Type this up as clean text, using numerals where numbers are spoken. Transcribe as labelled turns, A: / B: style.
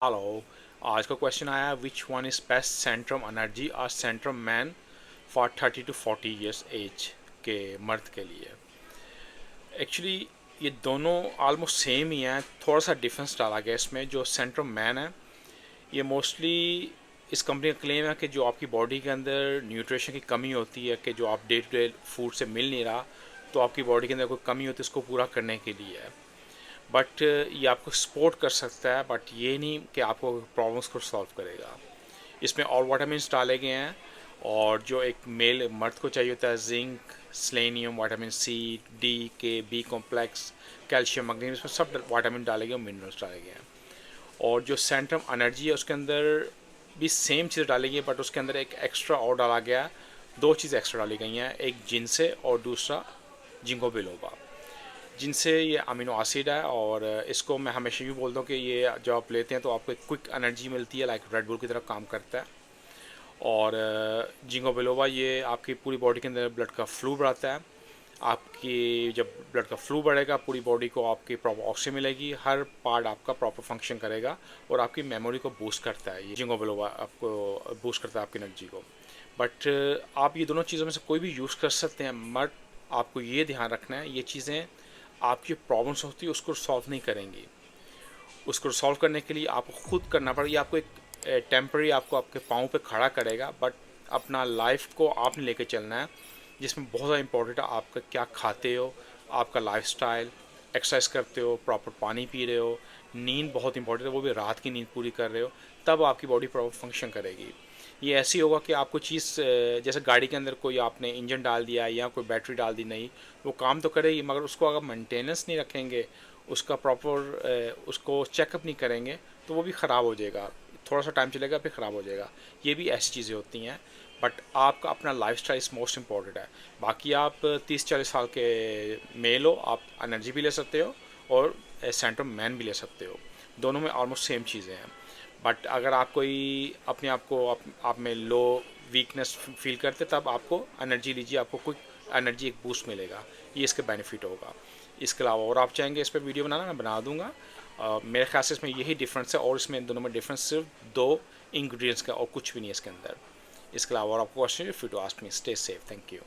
A: Hello. आज का question आया, which one is best Centrum energy और Centrum man for 30 to 40 years age के मर्द के लिए। एक्चुअली ये दोनों ऑलमोस्ट सेम ही हैं, थोड़ा सा डिफरेंस डाला गया इसमें। जो सेंट्रम मैन है ये मोस्टली इस कंपनी का क्लेम है कि जो आपकी बॉडी के अंदर न्यूट्रिशन की कमी होती है, कि जो आप डे टू डे फूड से मिल नहीं रहा, तो आपकी बॉडी के अंदर कोई कमी होती है, उसको पूरा करने के लिए है। बट ये आपको सपोर्ट कर सकता है, बट ये नहीं कि आपको प्रॉब्लम्स को सॉल्व करेगा। इसमें और वाइटामिन डाले गए हैं, और जो एक मेल मर्द को चाहिए होता है, zinc, selenium, vitamin C, D, K, B complex, calcium, magnesium, इसमें सब वाइटामिन डाले गए और मिनरल्स डाले गए हैं। और जो सेंट्रम एनर्जी है उसके अंदर भी सेम चीज़ डाली गई है, बट उसके अंदर एक एक्स्ट्रा और डाला गया है। दो चीज़ एक्स्ट्रा डाली गई हैं, एक जिनसे और दूसरा जिंको बिलोबा। जिनसे ये अमीनो एसिड है, और इसको मैं हमेशा यूँ बोलता हूँ कि ये जब आप लेते हैं तो आपको एक क्विक एनर्जी मिलती है, लाइक रेड बुल की तरह काम करता है। और जिंको बिलोबा ये आपकी पूरी बॉडी के अंदर ब्लड का फ्लू बढ़ाता है। आपकी जब ब्लड का फ्लू बढ़ेगा, पूरी बॉडी को आपकी प्रॉपर ऑक्सीजन मिलेगी, हर पार्ट आपका प्रॉपर फंक्शन करेगा, और आपकी मेमोरी को बूस्ट करता है। ये जिंको बिलोबा आपको बूस्ट करता है आपकी एनर्जी को। बट आप ये दोनों चीज़ों में से कोई भी यूज़ कर सकते हैं, बट आपको ये ध्यान रखना है, ये चीज़ें आपकी प्रॉब्लम्स होती है उसको सॉल्व नहीं करेंगी। उसको सॉल्व करने के लिए आपको खुद करना पड़ेगा। आपको एक टेम्पररी आपको आपके पाँव पे खड़ा करेगा, बट अपना लाइफ को आपने लेके चलना है, जिसमें बहुत ज़्यादा इंपॉर्टेंट है आपका क्या खाते हो, आपका लाइफस्टाइल, एक्सरसाइज करते हो, प्रॉपर पानी पी रहे हो, नींद बहुत इंपॉर्टेंट है, वो भी रात की नींद पूरी कर रहे हो, तब आपकी बॉडी प्रॉपर फंक्शन करेगी। ये ऐसी होगा कि आपको चीज़ जैसे गाड़ी के अंदर कोई आपने इंजन डाल दिया या कोई बैटरी डाल दी, नहीं, वो काम तो करेगी, मगर उसको अगर मेंटेनेंस नहीं रखेंगे, उसका प्रॉपर उसको चेकअप नहीं करेंगे, तो वो भी ख़राब हो जाएगा। थोड़ा सा टाइम चलेगा फिर ख़राब हो जाएगा। ये भी ऐसी चीज़ें होती हैं, बट आपका अपना life style is most important है। बाकी आप 30-40 साल के मेल हो, आप एनर्जी भी ले सकते हो, और सेंट्रम मैन भी ले सकते हो। दोनों में ऑलमोस्ट सेम चीज़ें हैं। बट अगर आप कोई अपने आप को आप में लो वीकनेस फील करते, तब आपको एनर्जी लीजिए, आपको क्विक एनर्जी एक बूस्ट मिलेगा। ये इसके बेनिफिट होगा। इसके अलावा और आप चाहेंगे इस पर वीडियो बनाना, मैं बना दूंगा। मेरे ख्याल से इसमें यही डिफरेंस है, और इसमें दोनों में डिफरेंस सिर्फ दो इंग्रेडिएंट्स का, और कुछ भी नहीं है इसके अंदर। इसके अलावा और आपको question, free to ask me. Stay safe. Thank you.